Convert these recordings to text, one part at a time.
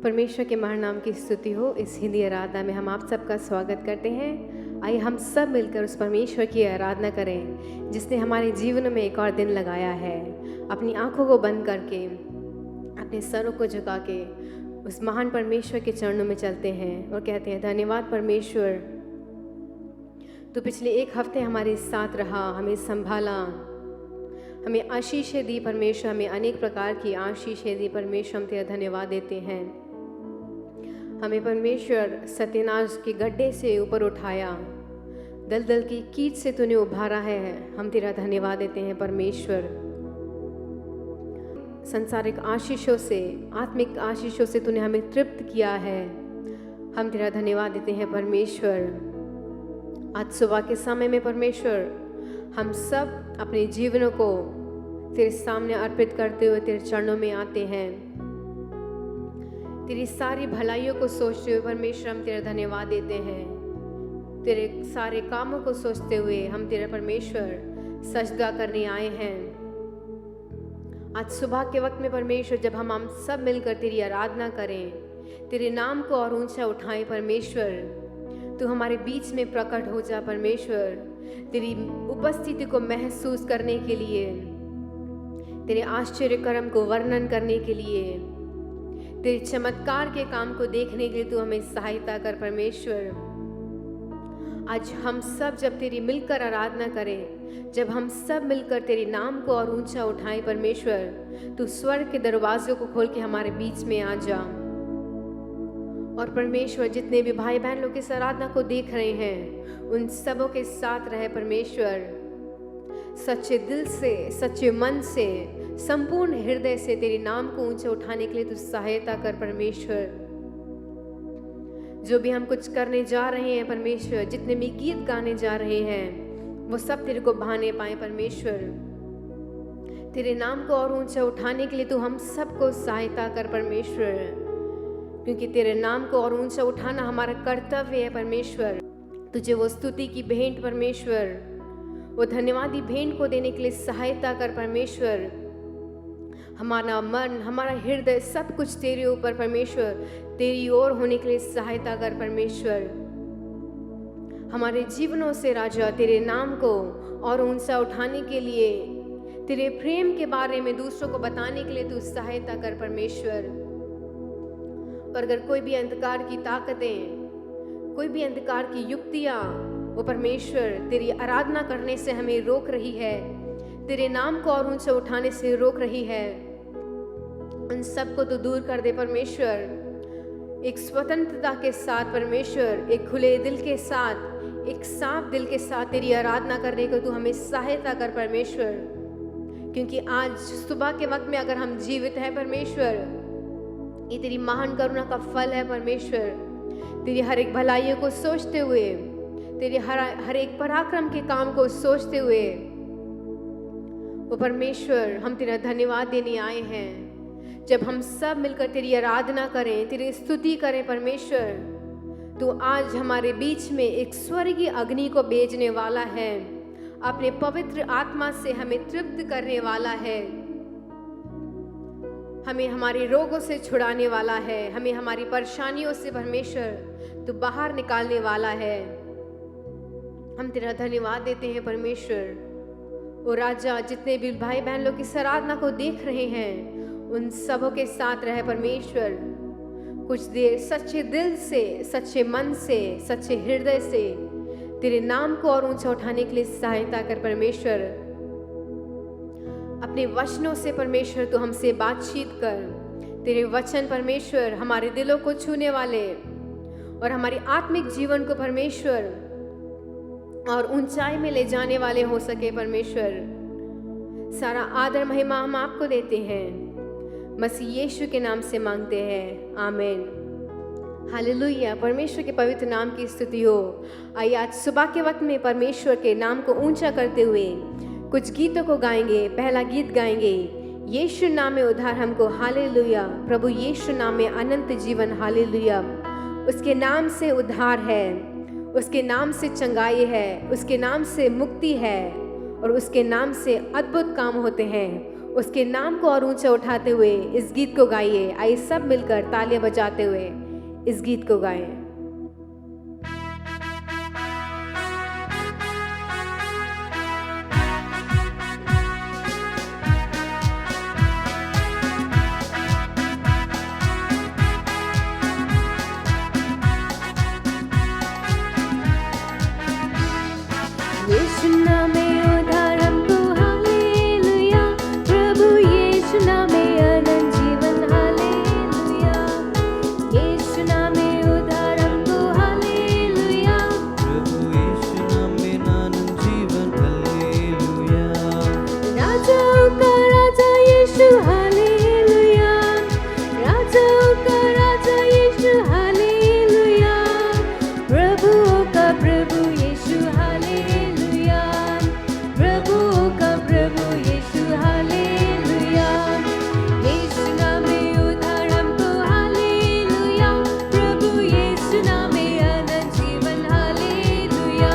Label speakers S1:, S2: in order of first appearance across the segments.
S1: परमेश्वर के महान नाम की स्तुति हो। इस हिंदी आराधना में हम आप सबका स्वागत करते हैं। आइए हम सब मिलकर उस परमेश्वर की आराधना करें जिसने हमारे जीवन में एक और दिन लगाया है। अपनी आंखों को बंद करके, अपने सरों को झुका के उस महान परमेश्वर के चरणों में चलते हैं और कहते हैं, धन्यवाद परमेश्वर, तो पिछले एक हफ्ते हमारे साथ रहा, हमें संभाला, हमें आशीषें दी परमेश्वर, हमें अनेक प्रकार की आशीषें दी परमेश्वर। हम तेरा धन्यवाद देते हैं। हमें परमेश्वर सत्यनाश के गड्ढे से ऊपर उठाया, दलदल की कीच से तूने उभारा है। हम तेरा धन्यवाद देते हैं परमेश्वर। संसारिक आशीषों से, आत्मिक आशीषों से तूने हमें तृप्त किया है। हम तेरा धन्यवाद देते हैं परमेश्वर। आज सुबह के समय में परमेश्वर हम सब अपने जीवनों को तेरे सामने अर्पित करते हुए तेरे चरणों में आते हैं। तेरी सारी भलाइयों को सोचते हुए परमेश्वर हम तेरा धन्यवाद देते हैं। तेरे सारे कामों को सोचते हुए हम तेरे परमेश्वर सजदा करने आए हैं। आज सुबह के वक्त में परमेश्वर जब हम सब मिलकर तेरी आराधना करें, तेरे नाम को और ऊंचा उठाएं परमेश्वर, तू हमारे बीच में प्रकट हो जा परमेश्वर। तेरी उपस्थिति को महसूस करने के लिए, तेरे आश्चर्य कर्म को वर्णन करने के लिए, तेरे चमत्कार के काम को देखने के लिए तू हमें सहायता कर परमेश्वर। आज हम सब जब तेरी मिलकर आराधना करें, जब हम सब मिलकर तेरे नाम को और ऊंचा उठाएं परमेश्वर, तू स्वर्ग के दरवाजों को खोल के हमारे बीच में आ जा। और परमेश्वर जितने भी भाई बहन लोग इस आराधना को देख रहे हैं, उन सबों के साथ रहे परमेश्वर। सच्चे दिल से, सच्चे मन से, संपूर्ण हृदय से तेरे नाम को ऊंचे उठाने के लिए तू सहायता कर परमेश्वर। जो भी हम कुछ करने जा रहे हैं परमेश्वर, जितने भी गीत गाने जा रहे हैं, वो सब तेरे को भाने पाए परमेश्वर। तेरे नाम को और ऊंचा उठाने के लिए तू हम सबको सहायता कर परमेश्वर, क्योंकि तेरे नाम को और ऊंचा उठाना हमारा कर्तव्य है परमेश्वर। तुझे वो स्तुति की भेंट परमेश्वर, वो धन्यवादी भेंट को देने के लिए सहायता कर परमेश्वर। हमारा मन, हमारा हृदय, सब कुछ तेरे ऊपर परमेश्वर, तेरी ओर होने के लिए सहायता कर परमेश्वर। हमारे जीवनों से राजा तेरे नाम को और ऊंचा उठाने के लिए, तेरे प्रेम के बारे में दूसरों को बताने के लिए तू सहायता कर परमेश्वर। और अगर कोई भी अंधकार की ताकतें, कोई भी अंधकार की युक्तियां, वो परमेश्वर तेरी आराधना करने से हमें रोक रही है, तेरे नाम को और ऊंचा उठाने से रोक रही है, उन सब को तो दूर कर दे परमेश्वर। एक स्वतंत्रता के साथ परमेश्वर, एक खुले दिल के साथ, एक साफ दिल के साथ तेरी आराधना करने को तू हमें सहायता कर परमेश्वर। क्योंकि आज सुबह के वक्त में अगर हम जीवित हैं परमेश्वर, ये तेरी महान करुणा का फल है परमेश्वर। तेरी हर एक भलाइयों को सोचते हुए, तेरे हर एक पराक्रम के काम को सोचते हुए, वो परमेश्वर हम तेरा धन्यवाद देने आए हैं। जब हम सब मिलकर तेरी आराधना करें, तेरी स्तुति करें परमेश्वर, तो आज हमारे बीच में एक स्वर्गीय अग्नि को भेजने वाला है, अपने पवित्र आत्मा से हमें तृप्त करने वाला है, हमें हमारे रोगों से छुड़ाने वाला है, हमें हमारी परेशानियों से परमेश्वर तो बाहर निकालने वाला है। हम तेरा धन्यवाद देते हैं परमेश्वर। ओ राजा, जितने भी भाई बहन लोग इस आराधना को देख रहे हैं, उन सबों के साथ रहे परमेश्वर। कुछ देर सच्चे दिल से, सच्चे मन से, सच्चे हृदय से तेरे नाम को और ऊंचा उठाने के लिए सहायता कर परमेश्वर। अपने वचनों से परमेश्वर तो हमसे बातचीत कर। तेरे वचन परमेश्वर हमारे दिलों को छूने वाले और हमारी आत्मिक जीवन को परमेश्वर और ऊंचाई में ले जाने वाले हो सके परमेश्वर। सारा आदर महिमा हम आपको देते हैं, मसीह यीशु के नाम से मांगते हैं, आमीन। हालेलुया। परमेश्वर के पवित्र नाम की स्तुति हो। आइए आज सुबह के वक्त में परमेश्वर के नाम को ऊंचा करते हुए कुछ गीतों को गाएंगे। पहला गीत गाएंगे, यीशु नाम में उद्धार हमको, हालेलुया। प्रभु यीशु नाम में अनंत जीवन, हालेलुया। उसके नाम से उद्धार है, उसके नाम से चंगाई है, उसके नाम से मुक्ति है और उसके नाम से अद्भुत काम होते हैं। उसके नाम को और ऊंचा उठाते हुए इस गीत को गाइए। आइए सब मिलकर तालियां बजाते हुए इस गीत को गाएं। यीशु नाम में उद्धार हमको हालेलुया, प्रभु यीशु नाम में अनंत जीवन हालेलुया। यीशु नाम में उद्धार हमको हालेलुया,
S2: प्रभु यीशु नाम में अनंत जीवन हालेलुया।
S1: राजाओं का राजा यीशु हालेलुया, राजाओं का राजा यीशु हालेलुया, प्रभुओं का प्रभु यीशु हालेलुया, प्रभुओं का प्रभु यीशु हालेलुया। यीशु नाम में उद्धार हमको हालेलुया, प्रभु यीशु नाम में अनंत जीवन हालेलुया।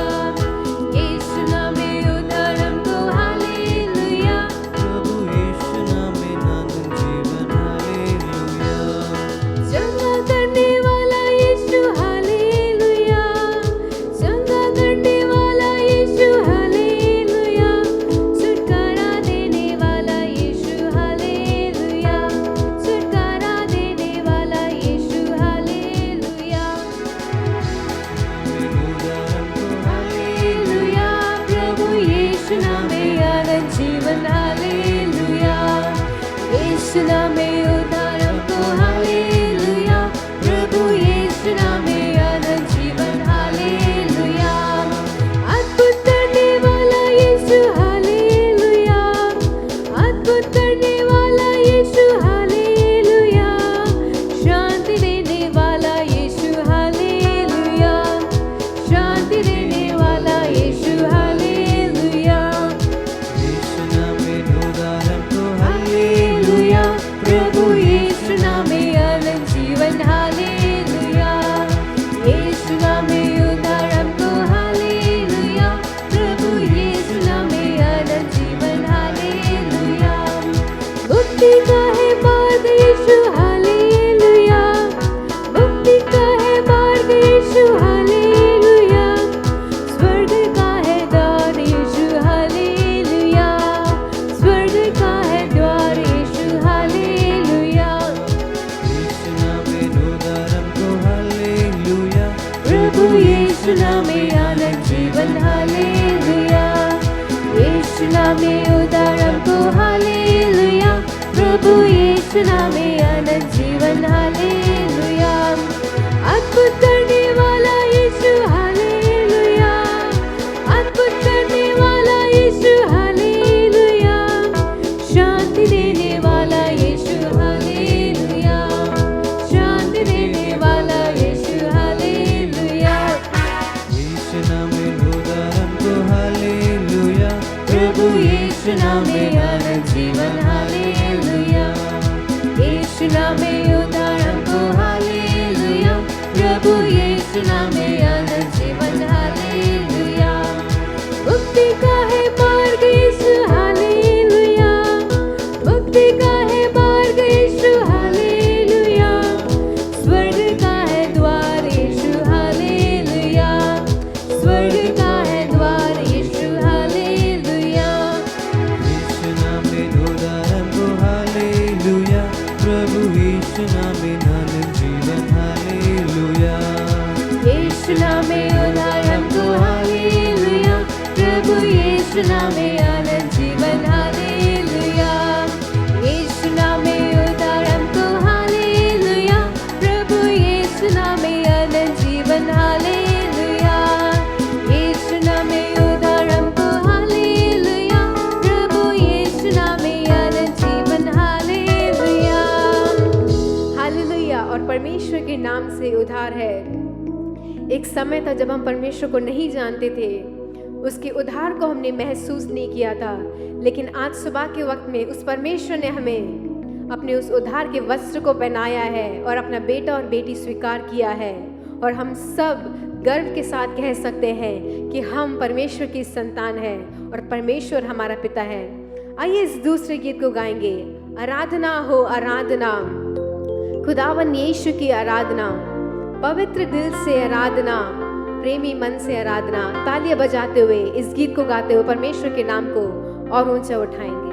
S1: यीशु नाम में उद्धार हमको हालेलुया,
S2: प्रभु यीशु नाम में अनंत जीवन हालेलुया।
S1: चंगा करने वाला यीशु हालेलुया, चंगा करने वाला यीशु हालेलुया, छुटकारा देने वाला यीशु हालेलुया, छुटकारा देने वाला यीशु हालेलुया। हालेलुया, प्रभु यीशु नाम में अनंत जीवन हालेलुया। यीशु नाम में उद्धार हमको हालेलुया, प्रभु यीशु नाम में अनंत जीवन हालेलुया। अद्भुत करने वाला यीशु हालेलुया, अद्भुत करने वाला यीशु हालेलुया, शांति देने वाला यीशु हालेलुया, शांति देने वाला यीशु हालेलुया।
S2: यीशु नाम में उद्धार हमको
S1: हालेलुया, प्रभु यीशु नाम में अनंत जीवन हालेलुया। यीशु नाम में उद्धार हमको हालेलुया, प्रभु यीशु नाम में अनंत जीवन हालेलुया। मुक्ति का है मार्ग यीशु हालेलुया, मुक्ति का है मार्ग यीशु हालेलुया, स्वर्ग का है द्वार यीशु हालेलुया, स्वर्ग का है द्वार यीशु हालेलुया।
S2: यीशु नाम में उद्धार हमको हालेलुया,
S1: प्रभु यीशु नाम में अनंत जीवन हालेलुया। यीशु नाम में उद्धार हमको हालेलुया, प्रभु यीशु नाम में अनंत जीवन हालेलुया। अद्भुत करने वाला यीशु हालेलुया, अद्भुत करने वाला यीशु हालेलुया, शांति देने वाला यीशु हालेलुया, शांति देने वाला यीशु हालेलुया।
S2: यीशु नाम में उद्धार हमको हालेलुया,
S1: प्रभु यीशु नाम में अनंत जीवन हालेलुया। यीशु नाम में उद्धार हमको हालेलुया, प्रभु यीशु नाम में अनंत जीवन हालेलुया। मुक्ति का है मार्ग यीशु हालेलुया, मुक्ति का है मार्ग यीशु हालेलुया, स्वर्ग का है द्वार यीशु हालेलुया, स्वर्ग का है द्वार यीशु हालेलुया।
S2: यीशु नाम में उद्धार हमको हालेलुया, प्रभु यीशु नाम में अनंत जीवन हालेलुया।
S1: यीशु नाम में उद्धार हमको हालेलुया, प्रभु यीशु नाम में अनंत जीवन हालेलुया। यीशु नाम में उद्धार हमको हालेलुया, प्रभु यीशु नाम में अनंत जीवन हालेलुया। यीशु नाम में उद्धार हमको हालेलुया, प्रभु यीशु नाम में अनंत जीवन हालेलुया। हालेलुया। और परमेश्वर के नाम से उद्धार है। एक समय था जब हम परमेश्वर को नहीं जानते थे, उसके उद्धार को हमने महसूस नहीं किया था, लेकिन आज सुबह के वक्त में उस परमेश्वर ने हमें अपने उस उद्धार के वस्त्र को पहनाया है और अपना बेटा और बेटी स्वीकार किया है। और हम सब गर्व के साथ कह सकते हैं कि हम परमेश्वर की संतान हैं और परमेश्वर हमारा पिता है। आइए इस दूसरे गीत को गाएंगे। आराधना हो आराधना, खुदावन यीशु की आराधना, पवित्र दिल से आराधना, प्रेमी मन से आराधना। तालियां बजाते हुए इस गीत को गाते हुए परमेश्वर के नाम को और ऊंचा उठाएंगे।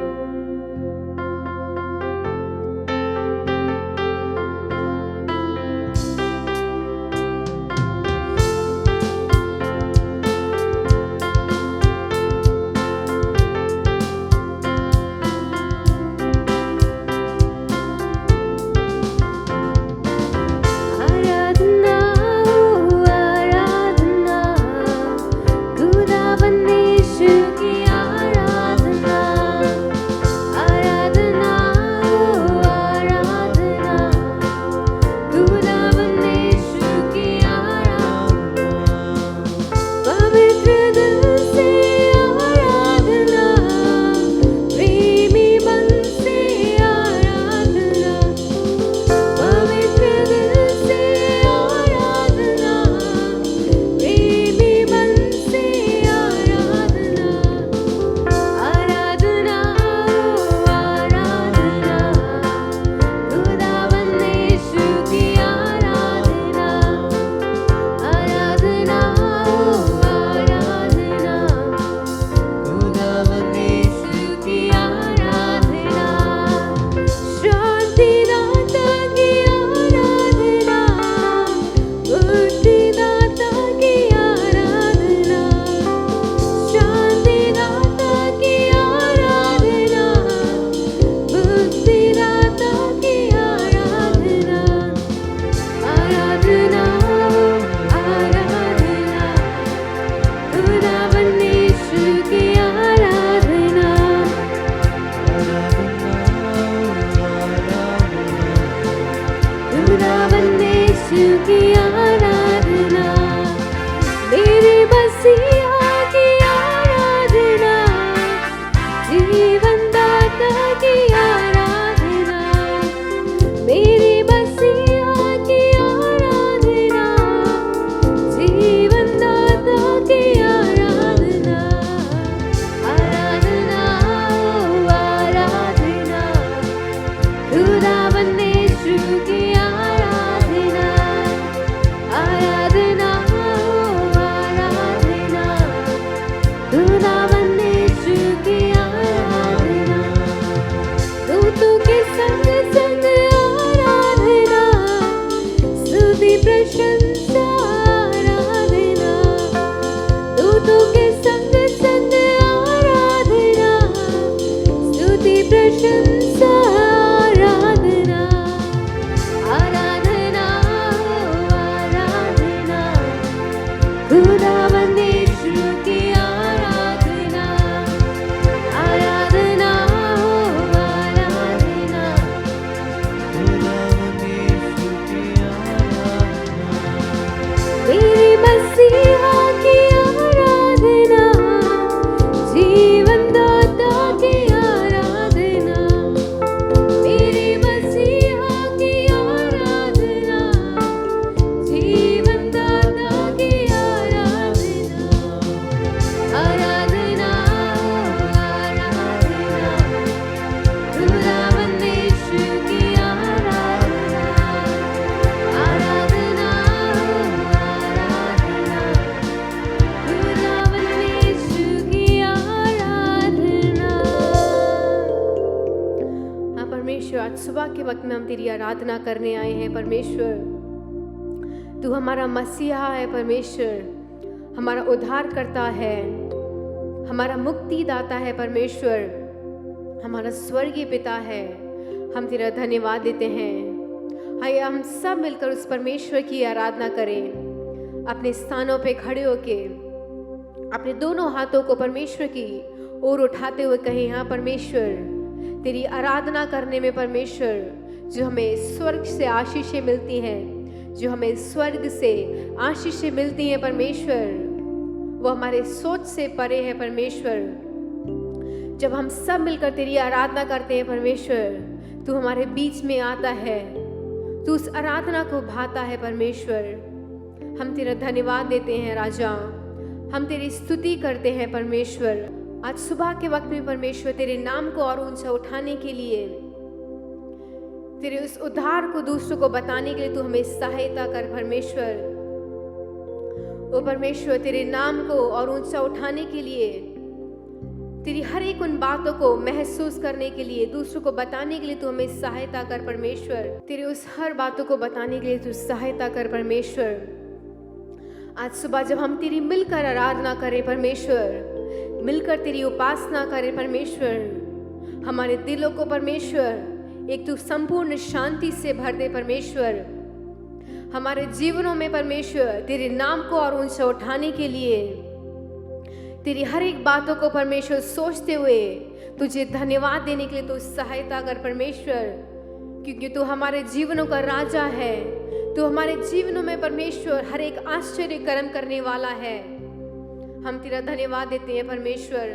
S1: तेरी आराधना करने आए हैं परमेश्वर। तू हमारा मसीहा है परमेश्वर, हमारा उद्धार करता है, हमारा मुक्ति दाता है परमेश्वर, हमारा स्वर्गीय पिता है। हम तेरा धन्यवाद देते हैं। आइए हम सब मिलकर उस परमेश्वर की आराधना करें। अपने स्थानों पे खड़े होके अपने दोनों हाथों को परमेश्वर की ओर उठाते हुए कहें, हाँ परमेश्वर, तेरी आराधना करने में परमेश्वर जो हमें स्वर्ग से आशीषें मिलती हैं, जो हमें स्वर्ग से आशीषें मिलती हैं परमेश्वर, वो हमारे सोच से परे है परमेश्वर। जब हम सब मिलकर तेरी आराधना करते हैं परमेश्वर, तू हमारे बीच में आता है, तू उस आराधना को भाता है परमेश्वर। हम तेरा धन्यवाद देते हैं राजा, हम तेरी स्तुति करते हैं परमेश्वर। आज सुबह के वक्त में परमेश्वर तेरे नाम को और ऊंचा उठाने के लिए, तेरे उस उद्धार को दूसरों को बताने के लिए तू हमें सहायता कर परमेश्वर। ओ परमेश्वर, तेरे नाम को और ऊंचा उठाने के लिए, तेरी हर एक उन बातों को महसूस करने के लिए, दूसरों को बताने के लिए तू हमें सहायता कर परमेश्वर। तेरी उस हर बातों को बताने के लिए तू सहायता कर परमेश्वर। आज सुबह जब हम तेरी मिलकर आराधना करें परमेश्वर, मिलकर तेरी उपासना करें परमेश्वर, हमारे दिलों को परमेश्वर एक तू संपूर्ण शांति से भर दे परमेश्वर। हमारे जीवनों में परमेश्वर तेरे नाम को और ऊंचा उठाने के लिए, तेरी हर एक बातों को परमेश्वर सोचते हुए तुझे धन्यवाद देने के लिए तू सहायता कर परमेश्वर, क्योंकि तू हमारे जीवनों का राजा है। तू हमारे जीवनों में परमेश्वर हर एक आश्चर्य कर्म करने वाला है। हम तेरा धन्यवाद देते हैं परमेश्वर।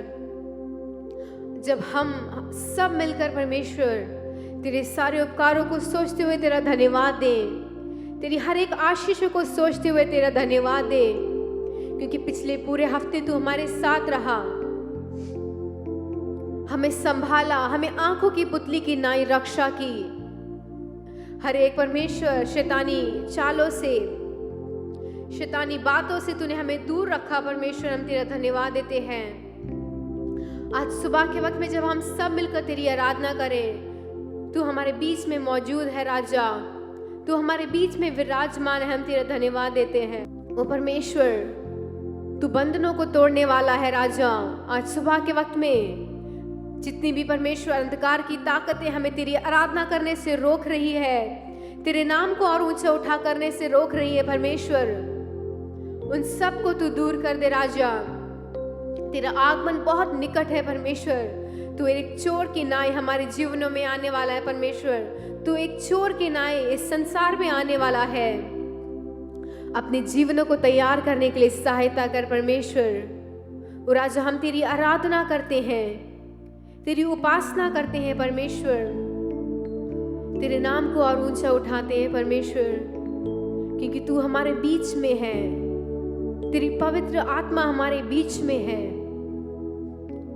S1: जब हम सब मिलकर परमेश्वर तेरे सारे उपकारों को सोचते हुए तेरा धन्यवाद दें, तेरी हर एक आशीषों को सोचते हुए तेरा धन्यवाद दें, क्योंकि पिछले पूरे हफ्ते तू हमारे साथ रहा, हमें संभाला, हमें आंखों की पुतली की नाई रक्षा की। हर एक परमेश्वर शैतानी चालों से, शैतानी बातों से तूने हमें दूर रखा परमेश्वर। हम तेरा धन्यवाद देते हैं। आज सुबह के वक्त में जब हम सब मिलकर तेरी आराधना करें, तू हमारे बीच में मौजूद है राजा, तू हमारे बीच में विराजमान है। हम तेरा धन्यवाद देते हैं। ओ परमेश्वर, तू बंधनों को तोड़ने वाला है राजा। आज सुबह के वक्त में जितनी भी परमेश्वर अंधकार की ताकतें हमें तेरी आराधना करने से रोक रही है, तेरे नाम को और ऊंचा उठा करने से रोक रही है परमेश्वर, उन सब को तू दूर कर दे राजा। तेरा आगमन बहुत निकट है परमेश्वर। तू एक चोर की नाई हमारे जीवनों में आने वाला है परमेश्वर। तू एक चोर की नाई इस संसार में आने वाला है। अपने जीवनों को तैयार करने के लिए सहायता कर परमेश्वर। और आज हम तेरी आराधना करते हैं, तेरी उपासना करते हैं परमेश्वर, तेरे नाम को और ऊंचा उठाते हैं परमेश्वर, क्योंकि तू हमारे बीच में है, तेरी पवित्र आत्मा हमारे बीच में है।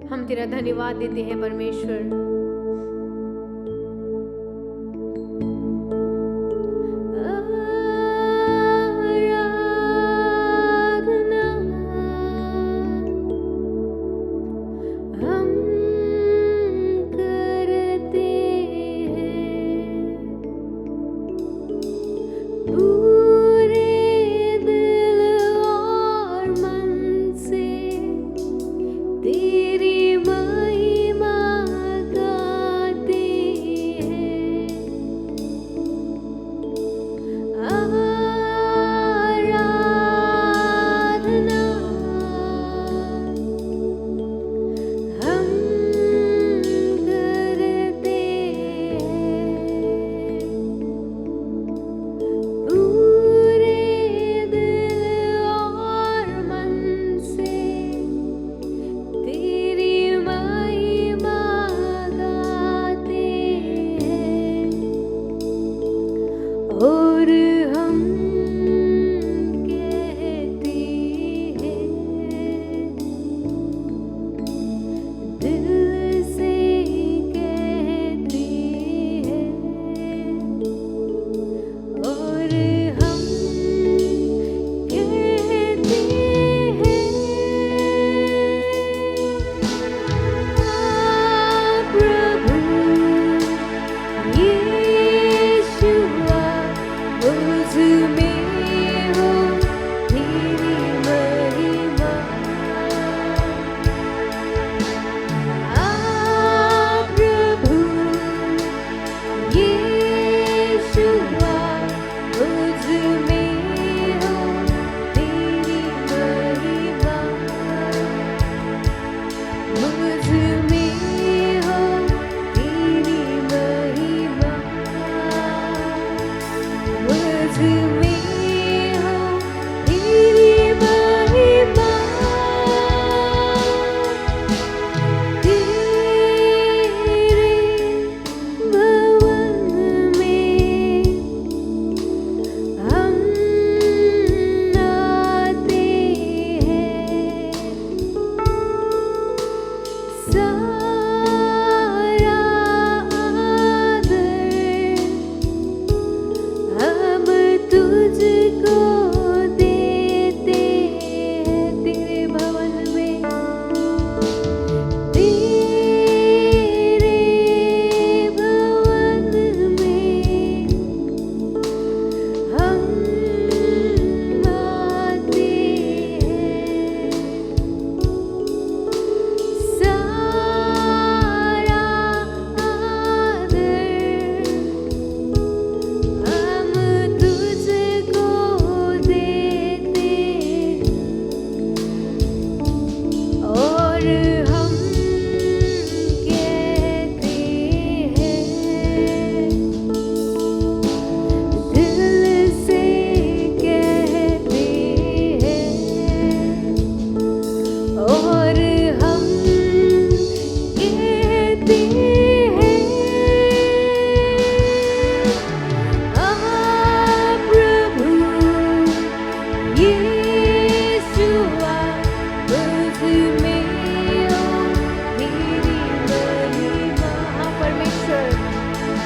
S1: हम तेरा धन्यवाद देते हैं परमेश्वर।
S3: तेरी महिमा का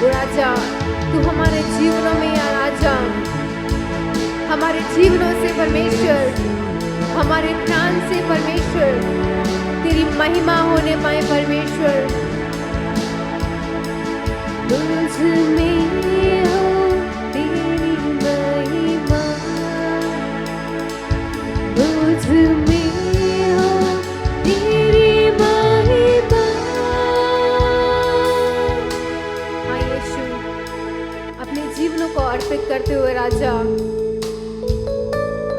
S1: राजा तू हमारे जीवनों में या राजा, हमारे जीवनों से परमेश्वर, हमारे प्राण से परमेश्वर तेरी महिमा होने पाए परमेश्वर। मुझ में हो तेरी महिमा, मुझ में हो तेरी महिमा। हाँ यीशु, अपने जीवनों को अर्पित करते हुए राजा,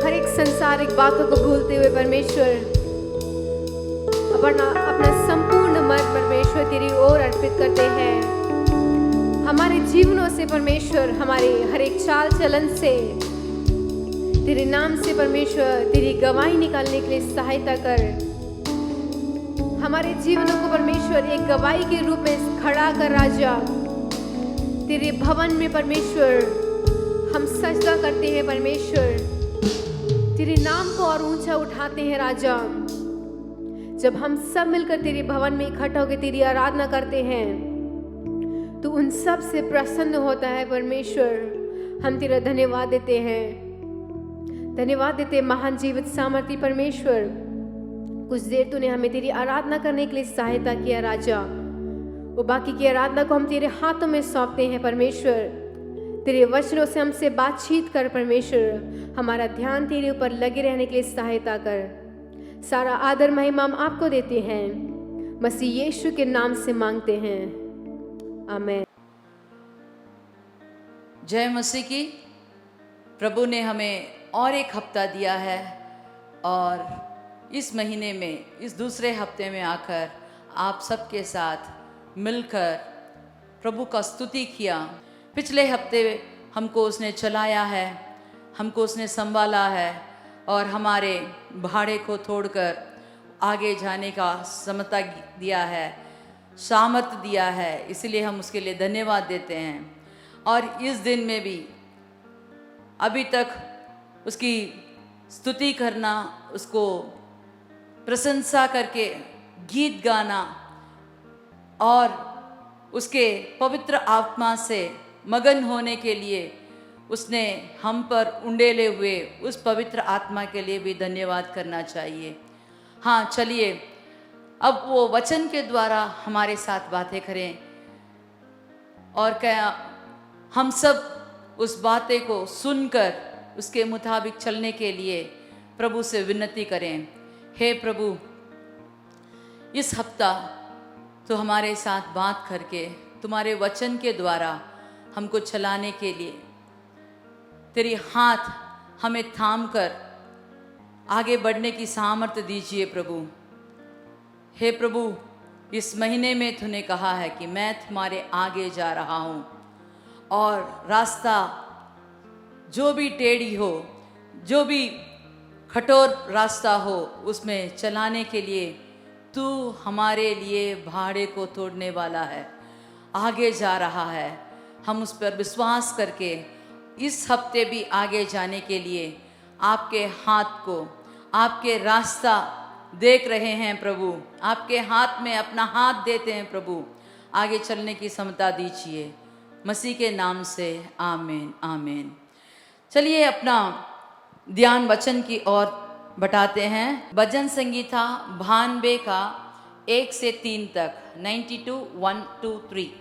S1: हर एक संसारिक बातों को भूलते हुए परमेश्वर अपना संपूर्ण मन परमेश्वर तेरी ओर अर्पित करते हैं। हमारे जीवनों से परमेश्वर, हमारे हर एक चाल चलन से तेरे नाम से परमेश्वर तेरी गवाही निकालने के लिए सहायता कर। हमारे जीवनों को परमेश्वर एक गवाही के रूप में खड़ा कर राजा। तेरे भवन में परमेश्वर हम सजदा करते हैं परमेश्वर, तेरे नाम को और ऊंचा उठाते हैं राजा। जब हम सब मिलकर तेरे भवन में इकट्ठा होकर तेरी आराधना करते हैं तो उन सब से प्रसन्न होता है परमेश्वर। हम तेरा धन्यवाद देते हैं, धन्यवाद देते हैं महान जीवित सामर्थी परमेश्वर। कुछ देर तूने हमें तेरी आराधना करने के लिए सहायता किया राजा, वो बाकी की आराधना को हम तेरे हाथों में सौंपते हैं परमेश्वर। तेरे वचनों से हमसे बातचीत कर परमेश्वर, हमारा ध्यान तेरे ऊपर लगे रहने के लिए सहायता कर। सारा आदर महिमा हम आपको देते हैं, मसीह यीशु के नाम से मांगते हैं, आमीन।
S3: जय मसीह की। प्रभु ने हमें और एक हफ्ता दिया है और इस महीने में, इस दूसरे हफ्ते में आकर आप सबके साथ मिलकर प्रभु का स्तुति किया। पिछले हफ्ते हमको उसने चलाया है, हमको उसने संभाला है और हमारे भाड़े को तोड़कर आगे जाने का समता दिया है, सामर्थ दिया है, इसलिए हम उसके लिए धन्यवाद देते हैं। और इस दिन में भी अभी तक उसकी स्तुति करना, उसको प्रशंसा करके गीत गाना और उसके पवित्र आत्मा से मगन होने के लिए उसने हम पर उंडेले हुए उस पवित्र आत्मा के लिए भी धन्यवाद करना चाहिए। हाँ, चलिए अब वो वचन के द्वारा हमारे साथ बातें करें और क्या हम सब उस बातें को सुनकर उसके मुताबिक चलने के लिए प्रभु से विनती करें। हे प्रभु, इस हफ्ता तो हमारे साथ बात करके तुम्हारे वचन के द्वारा हमको चलाने के लिए तेरी हाथ हमें थाम कर आगे बढ़ने की सामर्थ्य दीजिए प्रभु। हे प्रभु, इस महीने में तूने कहा है कि मैं तुम्हारे आगे जा रहा हूँ और रास्ता जो भी टेढ़ी हो, जो भी कठोर रास्ता हो, उसमें चलाने के लिए तू हमारे लिए भाड़े को तोड़ने वाला है, आगे जा रहा है। हम उस पर विश्वास करके इस हफ्ते भी आगे जाने के लिए आपके हाथ को, आपके रास्ता देख रहे हैं प्रभु, आपके हाथ में अपना हाथ देते हैं प्रभु। आगे चलने की क्षमता दीजिए, मसीह के नाम से आमीन आमीन। चलिए अपना ध्यान वचन की ओर बढ़ाते हैं। भजन संगीता 92 का 1 से 3 तक, 92 1 2 3।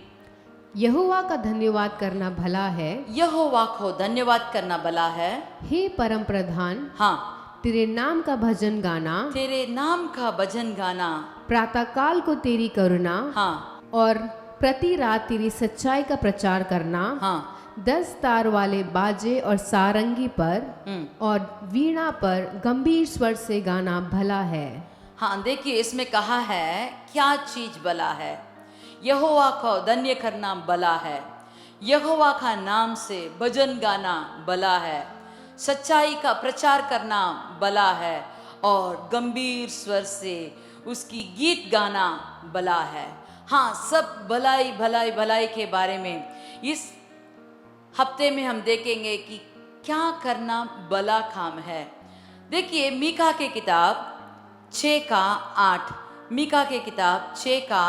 S1: यहोवा का धन्यवाद करना भला है,
S3: यहोवा को धन्यवाद करना भला है।
S1: हे परम प्रधान,
S3: हाँ,
S1: तेरे नाम का भजन गाना,
S3: तेरे नाम का भजन गाना।
S1: प्रातः काल को तेरी करुणा,
S3: हाँ,
S1: और प्रति रात तेरी सच्चाई का प्रचार करना।
S3: हाँ,
S1: 10 तार वाले बाजे और सारंगी पर और वीणा पर गंभीर स्वर से गाना भला है।
S3: हाँ, देखिए इसमें कहा है क्या चीज भला है। यहोवा को धन्य करना भला है, यहोवा का नाम से भजन गाना भला है, सच्चाई का प्रचार करना भला है और गंभीर स्वर से उसकी गीत गाना भला है। हाँ, सब भलाई भलाई भलाई के बारे में इस हफ्ते में हम देखेंगे कि क्या करना भला काम है। देखिए मीका के किताब 6 का 8, मीका के किताब 6 का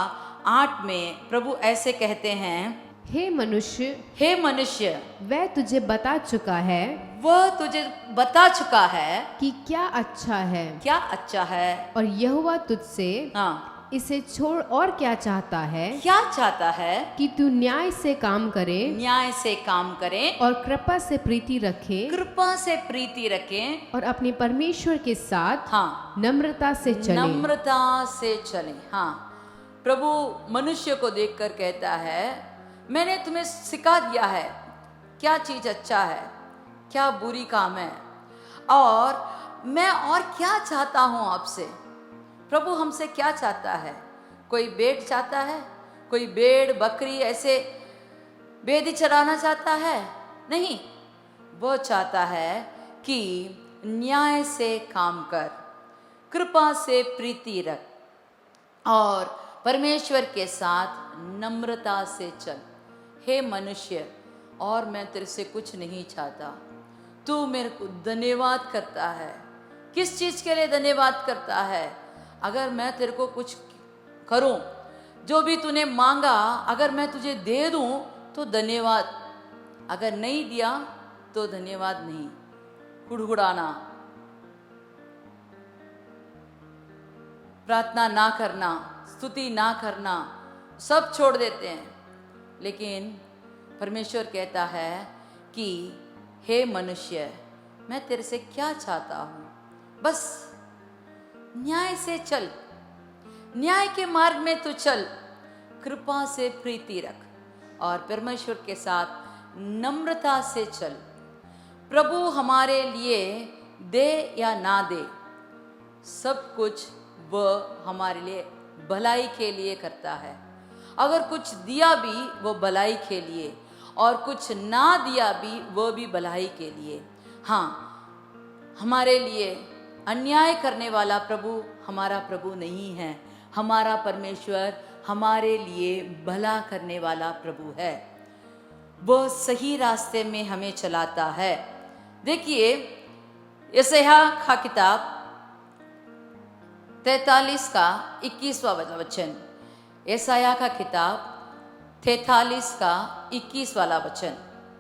S3: 8 में प्रभु ऐसे कहते हैं,
S1: हे मनुष्य,
S3: वह
S1: तुझे बता चुका है
S3: वह तुझे बता चुका है
S1: कि क्या अच्छा है,
S3: क्या अच्छा है।
S1: और यहोवा तुझसे
S3: हाँ,
S1: इसे छोड़ और क्या चाहता है
S3: क्या चाहता है
S1: कि तू न्याय से काम करे
S3: न्याय से काम करें,
S1: और कृपा से प्रीति रखे
S3: कृपा से प्रीति रखें,
S1: और अपने परमेश्वर के साथ
S3: हाँ
S1: नम्रता से चले।
S3: नम्रता से चलें। हाँ, प्रभु मनुष्य को देखकर कहता है, मैंने तुम्हें सिखा दिया है क्या चीज अच्छा है, क्या बुरी काम है, और मैं और क्या चाहता हूं आपसे। प्रभु हमसे क्या चाहता है? कोई भेड़ चाहता है? कोई भेड़ बकरी ऐसे बेदी चराना चाहता है? नहीं, वो चाहता है कि न्याय से काम कर, कृपा से प्रीति रख और परमेश्वर के साथ नम्रता से चल। हे मनुष्य, और मैं तेरे से कुछ नहीं चाहता, तू मेरे को धन्यवाद करता है। किस चीज़ के लिए धन्यवाद करता है? अगर मैं तेरे को कुछ करूं, जो भी तूने मांगा अगर मैं तुझे दे दूं तो धन्यवाद, अगर नहीं दिया तो धन्यवाद नहीं। हुड़हुड़ाना, प्रार्थना ना करना, स्तुति ना करना, सब छोड़ देते हैं। लेकिन परमेश्वर कहता है कि हे मनुष्य, मैं तेरे से क्या चाहता हूं, बस न्याय से चल, न्याय के मार्ग में तू चल, कृपा से प्रीति रख और परमेश्वर के साथ नम्रता से चल। प्रभु हमारे लिए दे या ना दे, सब कुछ वह हमारे लिए भलाई के लिए करता है। अगर कुछ दिया भी वो भलाई के लिए, और कुछ ना दिया भी वो भी भलाई के लिए। हाँ, हमारे लिए अन्याय करने वाला प्रभु हमारा प्रभु नहीं है। हमारा परमेश्वर हमारे लिए भला करने वाला प्रभु है। वो सही रास्ते में हमें चलाता है। देखिए यशायाह का किताब 43 का 21वां वचन, यशायाह का किताब 43 का 21 वाला वचन।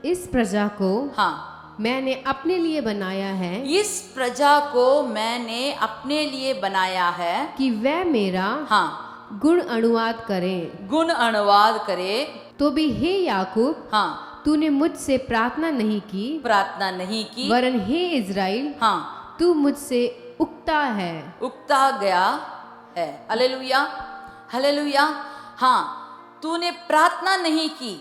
S1: इस प्रजा को
S3: हाँ,
S1: मैंने अपने लिए बनाया है,
S3: इस प्रजा को मैंने अपने लिए बनाया है
S1: कि वह मेरा
S3: हाँ
S1: गुण अनुवाद करे।
S3: गुण अनुवाद करे।
S1: तो भी हे याकूब,
S3: हाँ,
S1: तूने मुझसे प्रार्थना नहीं की,
S3: प्रार्थना नहीं की,
S1: वरन हे इज़राइल,
S3: हाँ,
S1: तू मुझसे उकता है,
S3: उकता गया है। Hallelujah, hallelujah. हाँ, तूने प्रार्थना नहीं की।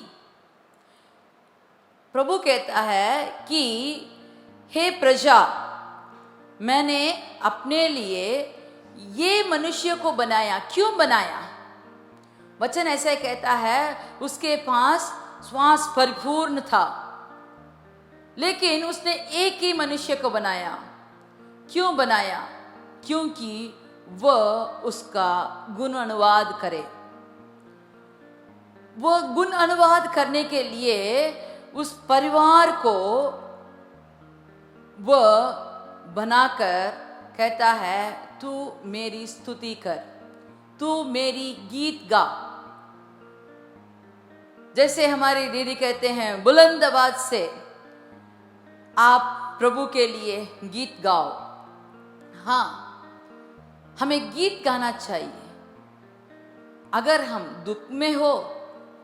S3: प्रभु कहता है कि हे प्रजा, मैंने अपने लिए ये मनुष्य को बनाया। क्यों बनाया? वचन ऐसे कहता है, उसके पास श्वास परिपूर्ण था, लेकिन उसने एक ही मनुष्य को बनाया। क्यों बनाया? क्योंकि वह उसका गुण अनुवाद करे। वह गुण अनुवाद करने के लिए उस परिवार को वह बनाकर कहता है, तू मेरी स्तुति कर, तू मेरी गीत गा। जैसे हमारी दीदी कहते हैं, बुलंद आवाज से आप प्रभु के लिए गीत गाओ। हाँ, हमें गीत गाना चाहिए। अगर हम दुख में हो,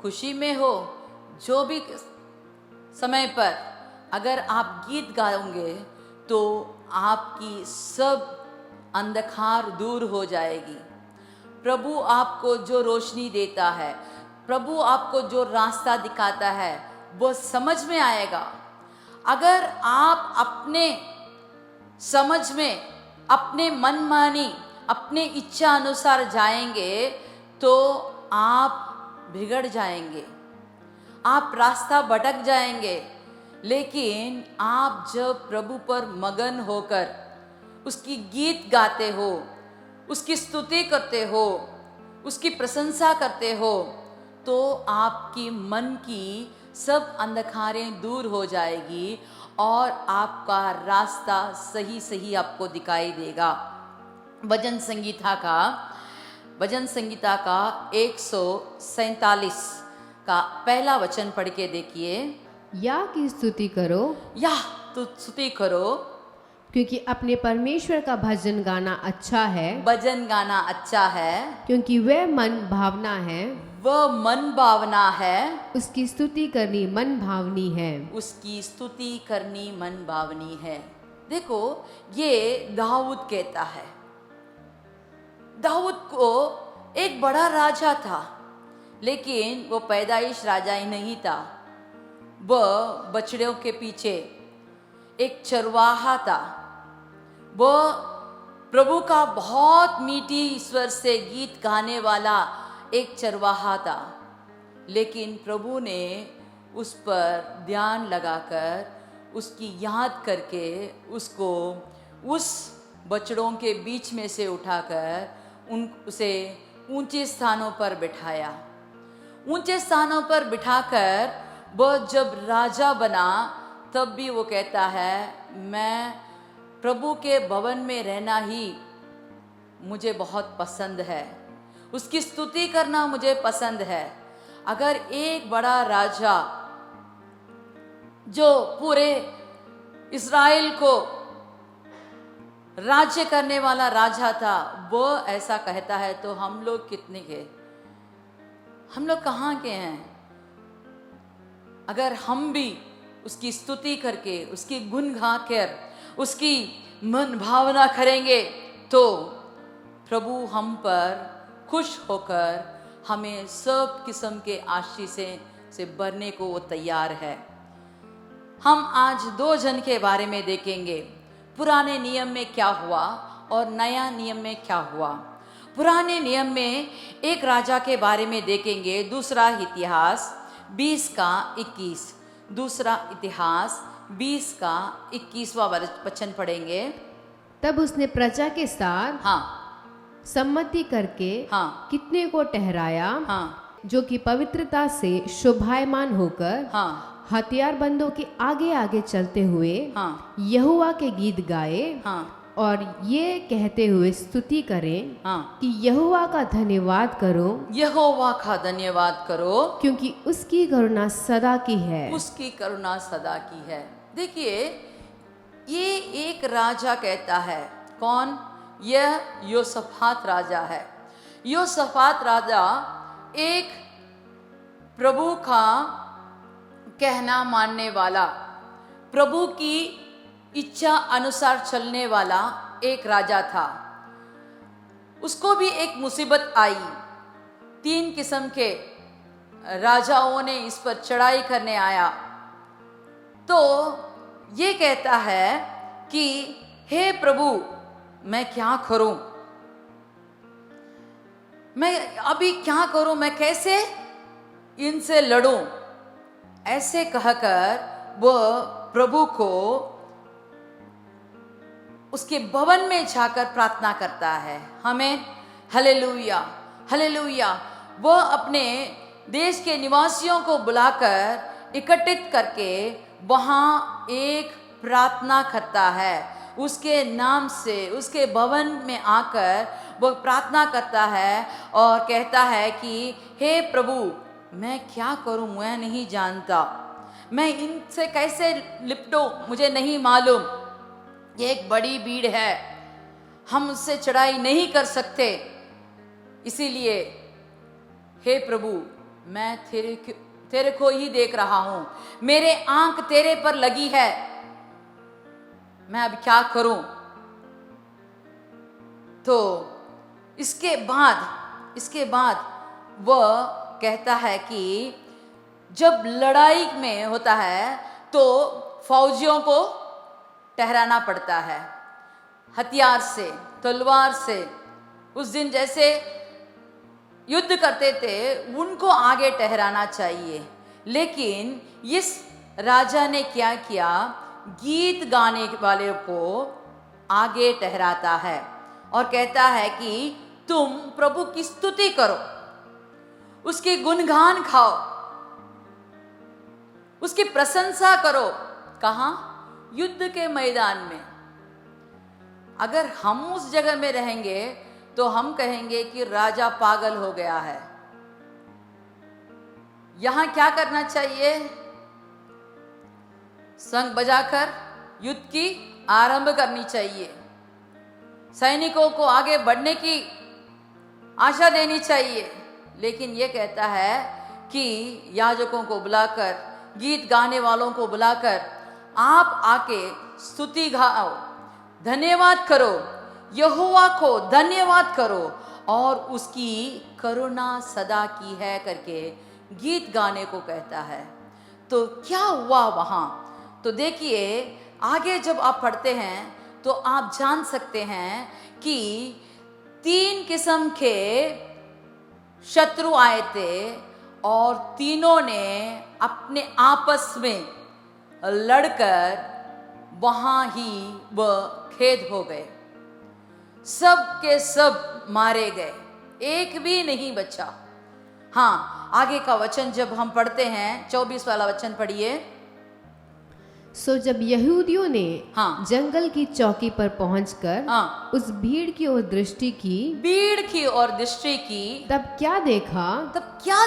S3: खुशी में हो, जो भी समय पर अगर आप गीत गाओगे तो आपकी सब अंधकार दूर हो जाएगी। प्रभु आपको जो रोशनी देता है, प्रभु आपको जो रास्ता दिखाता है, वो समझ में आएगा। अगर आप अपने समझ में, अपने मनमानी, अपने इच्छा अनुसार जाएंगे तो आप बिगड़ जाएंगे, आप रास्ता भटक जाएंगे। लेकिन आप जब प्रभु पर मगन होकर उसकी गीत गाते हो, उसकी स्तुति करते हो, उसकी प्रशंसा करते हो, तो आपकी मन की सब अंधकारें दूर हो जाएगी और आपका रास्ता सही सही आपको दिखाई देगा। भजन संगीता का 147 का पहला वचन पढ़ के देखिए।
S1: या की स्तुति करो,
S3: या तो स्तुति करो,
S1: क्योंकि अपने परमेश्वर का भजन गाना अच्छा है,
S3: भजन गाना अच्छा है,
S1: क्योंकि वह मन भावना है,
S3: वह मन भावना है,
S1: उसकी स्तुति करनी मन भावनी है।
S3: उसकी स्तुति करनी मन भावनी है। देखो, ये दाऊद कहता है। दाऊद को एक बड़ा राजा था, लेकिन वो पैदाइश राजा ही नहीं था। वह बछड़ों के पीछे एक चरवाहा था। वह प्रभु का बहुत मीठी स्वर से गीत गाने वाला एक चरवाहा था। लेकिन प्रभु ने उस पर ध्यान लगाकर, उसकी याद करके उसको उस बछड़ों के बीच में से उठाकर उसे ऊंचे स्थानों पर बिठाया। ऊंचे स्थानों पर बिठाकर वह जब राजा बना, तब भी वो कहता है, मैं प्रभु के भवन में रहना ही मुझे बहुत पसंद है, उसकी स्तुति करना मुझे पसंद है। अगर एक बड़ा राजा जो पूरे इस्राएल को राज्य करने वाला राजा था, वो ऐसा कहता है, तो हम लोग कितने के, हम लोग कहाँ के हैं? अगर हम भी उसकी स्तुति करके, उसकी गुण गा कर, उसकी मन भावना करेंगे, तो प्रभु हम पर खुश होकर हमें सब किस्म के आशीषों से भरने को वो तैयार है। हम आज दो जन के बारे में देखेंगे, पुराने नियम में क्या हुआ और नया नियम में क्या हुआ। पुराने नियम में एक राजा के बारे में देखेंगे, दूसरा इतिहास 20 का 21, दूसरा इतिहास 20 का 21वां वचन पढ़ेंगे।
S1: तब उसने प्रजा के साथ सम्मति करके कितने को ठहराया, जो कि पवित्रता से शोभायमान होकर हथियारबंदों के आगे आगे चलते हुए यहोवा के गीत गाए और ये कहते हुए स्तुति करें कि यहोवा का धन्यवाद करो,
S3: यहोवा का धन्यवाद करो,
S1: क्योंकि उसकी करुणा सदा की है,
S3: उसकी करुणा सदा की है। देखिए, ये एक राजा कहता है, कौन? यह योसफात राजा है। योसफात राजा एक प्रभु का कहना मानने वाला, प्रभु की इच्छा अनुसार चलने वाला एक राजा था। उसको भी एक मुसीबत आई। 3 किस्म के राजाओं ने इस पर चढ़ाई करने आया। तो ये कहता है कि हे प्रभु, मैं क्या करूं? मैं अभी क्या करूं? मैं कैसे इनसे लड़ूं? ऐसे कहकर वह प्रभु को उसके भवन में जाकर प्रार्थना करता है। हमें हालेलुया, हालेलुया। वह अपने देश के निवासियों को बुलाकर इकट्ठित करके वहाँ एक प्रार्थना करता है। उसके नाम से उसके भवन में आकर वह प्रार्थना करता है और कहता है कि हे प्रभु, मैं क्या करूं? मैं नहीं जानता, मैं इनसे कैसे लिपटूं, मुझे नहीं मालूम। ये एक बड़ी भीड़ है, हम उससे चढ़ाई नहीं कर सकते। इसीलिए हे प्रभु, मैं तेरे को ही देख रहा हूं, मेरे आंख तेरे पर लगी है, मैं अब क्या करूं? तो इसके बाद वह कहता है कि जब लड़ाई में होता है तो फौजियों को ठहराना पड़ता है हथियार से, तलवार से। उस दिन जैसे युद्ध करते थे, उनको आगे ठहराना चाहिए। लेकिन इस राजा ने क्या किया? गीत गाने वाले को आगे ठहराता है और कहता है कि तुम प्रभु की स्तुति करो, उसके गुणगान खाओ, उसकी प्रशंसा करो। कहाँ? युद्ध के मैदान में। अगर हम उस जगह में रहेंगे तो हम कहेंगे कि राजा पागल हो गया है। यहाँ क्या करना चाहिए? शंख बजाकर युद्ध की आरंभ करनी चाहिए। सैनिकों को आगे बढ़ने की आशा देनी चाहिए। लेकिन ये कहता है कि याजकों को बुलाकर, गीत गाने वालों को बुलाकर आप आके स्तुति गाओ, धन्यवाद करो, यहोवा को धन्यवाद करो और उसकी करुणा सदा की है करके गीत गाने को कहता है। तो क्या हुआ वहाँ? तो देखिए, आगे जब आप पढ़ते हैं तो आप जान सकते हैं कि 3 किस्म के शत्रु आए थे और तीनों ने अपने आपस में लड़कर वहाँ ही वह खेद हो गए। सब के सब मारे गए, एक भी नहीं बचा। हाँ, आगे का वचन जब हम पढ़ते हैं, 24 वाला वचन पढ़िए।
S1: सो जब यहूदियों ने
S3: हाँ।
S1: जंगल की चौकी पर पहुंचकर
S3: हाँ।
S1: उस भीड़ की ओर दृष्टि की,
S3: भीड़ की ओर दृष्टि की,
S1: तब क्या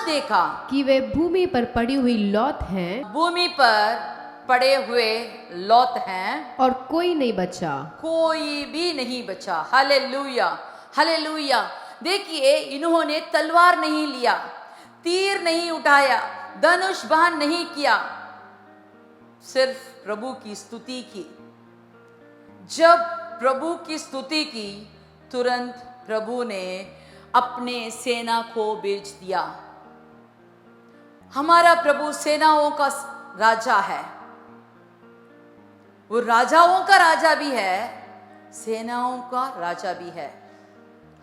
S1: देखा कि वे भूमि पर पड़ी हुई लौत हैं
S3: भूमि पर पड़े हुए लौत हैं
S1: और कोई नहीं बचा।
S3: कोई भी नहीं बचा। Hallelujah, hallelujah. देखिए, इन्होंने तलवार नहीं लिया, तीर नहीं उठाया, धनुष बाण नहीं किया, सिर्फ प्रभु की स्तुति की। जब प्रभु की स्तुति की, तुरंत प्रभु ने अपने सेना को भेज दिया। हमारा प्रभु सेनाओं का राजा है। वो राजाओं का राजा भी है, सेनाओं का राजा भी है।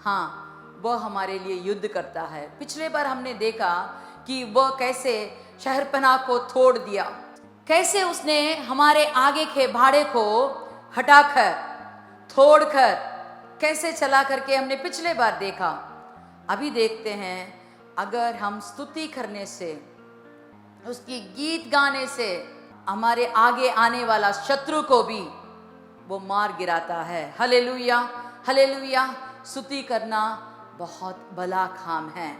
S3: हाँ, वह हमारे लिए युद्ध करता है। पिछले बार हमने देखा कि वह कैसे शहरपनाह को तोड़ दिया, कैसे उसने हमारे आगे के भाड़े को हटाकर, तोड़कर कैसे चला करके हमने पिछले बार देखा। अभी देखते हैं, अगर हम स्तुति करने से, उसकी गीत गाने से हमारे आगे आने वाला शत्रु को भी वो मार गिराता है। Hallelujah, hallelujah. स्तुति करना बहुत भला काम है।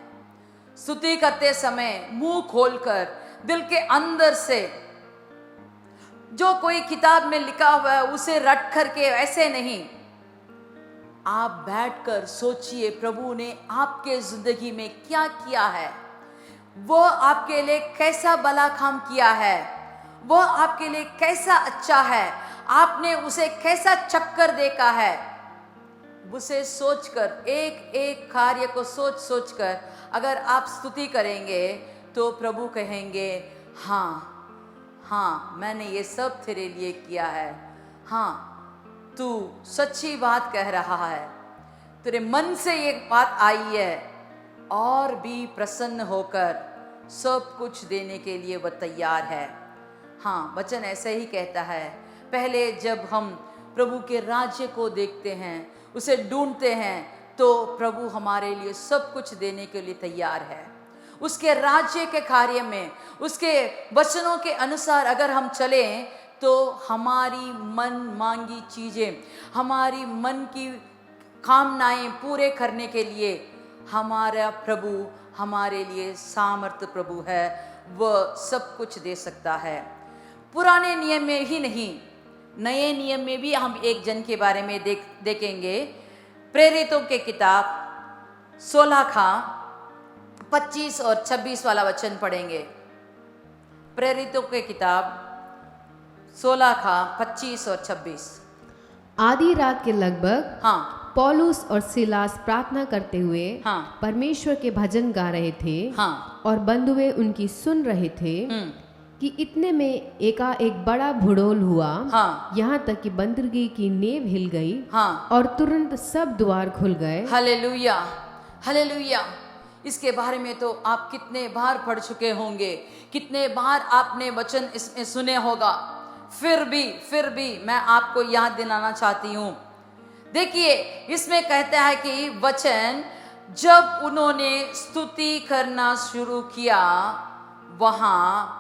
S3: स्तुति करते समय मुंह खोलकर दिल के अंदर से जो कोई किताब में लिखा हुआ है उसे रट करके ऐसे नहीं, आप बैठकर सोचिए प्रभु ने आपके जिंदगी में क्या किया है, वो आपके लिए कैसा भला काम किया है, वो आपके लिए कैसा अच्छा है, आपने उसे कैसा चक्कर देखा है। उसे सोचकर, एक एक कार्य को सोच सोचकर अगर आप स्तुति करेंगे तो प्रभु कहेंगे, हाँ हाँ, मैंने ये सब तेरे लिए किया है। हाँ, तू सच्ची बात कह रहा है, तेरे मन से ये बात आई है, और भी प्रसन्न होकर सब कुछ देने के लिए वह तैयार है। हाँ, वचन ऐसे ही कहता है, पहले जब हम प्रभु के राज्य को देखते हैं, उसे ढूंढते हैं, तो प्रभु हमारे लिए सब कुछ देने के लिए तैयार है। उसके राज्य के कार्य में, उसके वचनों के अनुसार अगर हम चलें तो हमारी मन मांगी चीज़ें, हमारी मन की कामनाएं पूरे करने के लिए हमारा प्रभु हमारे लिए सामर्थ्य प्रभु है, वह सब कुछ दे सकता है। पुराने नियम में ही नहीं, नए नियम में भी हम एक जन के बारे में देखेंगे। प्रेरितों के किताब 16 का 25 और 26 वाला वचन पढ़ेंगे। प्रेरितों के किताब 16 का 25 और 26।
S1: आधी रात के लगभग
S3: हाँ,
S1: पौलुस और सिलास प्रार्थना करते हुए
S3: हाँ,
S1: परमेश्वर के भजन गा रहे थे।
S3: हाँ,
S1: और बंधुए उनकी सुन रहे थे कि इतने में एकाएक बड़ा भूडोल हुआ।
S3: हाँ,
S1: यहाँ तक कि बंदरगाह की नींव हिल गई।
S3: हाँ,
S1: और तुरंत सब द्वार खुल गए।
S3: Hallelujah, hallelujah. इसके बारे में तो आप कितने बार पढ़ चुके होंगे, कितने बार आपने वचन इसमें सुने होगा, फिर भी मैं आपको याद दिलाना चाहती हूँ। देखिए, इसमें कहता है कि वचन जब उन्होंने स्तुति करना शुरू किया, वहां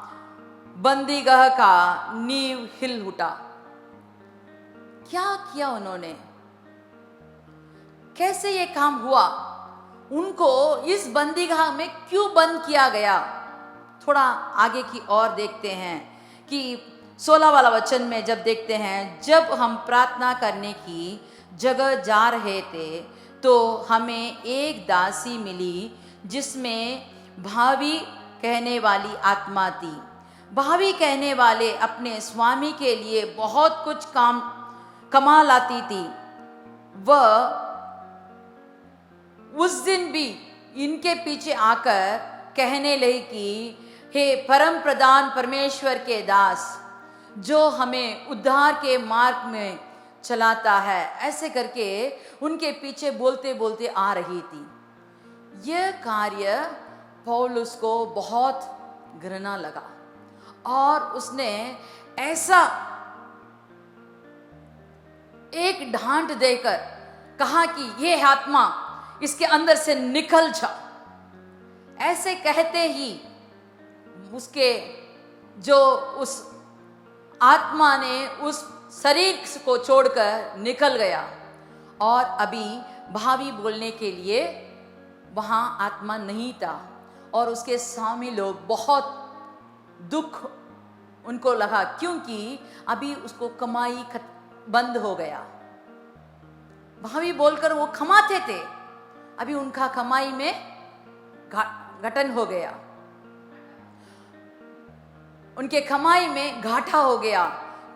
S3: बंदीगृह का नींव हिल उठा। क्या किया उन्होंने? कैसे ये काम हुआ? उनको इस बंदीगृह में क्यों बंद किया गया? थोड़ा आगे की ओर देखते हैं कि 16 वाला वचन में जब देखते हैं, जब हम प्रार्थना करने की जगह जा रहे थे तो हमें एक दासी मिली जिसमें भावी कहने वाली आत्मा थी। भावी कहने वाले अपने स्वामी के लिए बहुत कुछ कमा लाती थी। वह उस दिन भी इनके पीछे आकर कहने लगी कि हे परम प्रधान परमेश्वर के दास, जो हमें उद्धार के मार्ग में चलाता है, ऐसे करके उनके पीछे बोलते बोलते आ रही थी। यह कार्य पौलुस को बहुत घृणा लगा और उसने ऐसा एक डांट देकर कहा कि यह आत्मा इसके अंदर से निकल जा। ऐसे कहते ही उसके जो उस आत्मा ने उस शरीर को छोड़कर निकल गया और अभी भावी बोलने के लिए वहाँ आत्मा नहीं था। और उसके स्वामी लोग बहुत दुख उनको लगा, क्योंकि अभी उसको कमाई बंद हो गया। भावी बोलकर वो कमाते थे, अभी उनका कमाई में घटन हो गया, उनके कमाई में घाटा हो गया।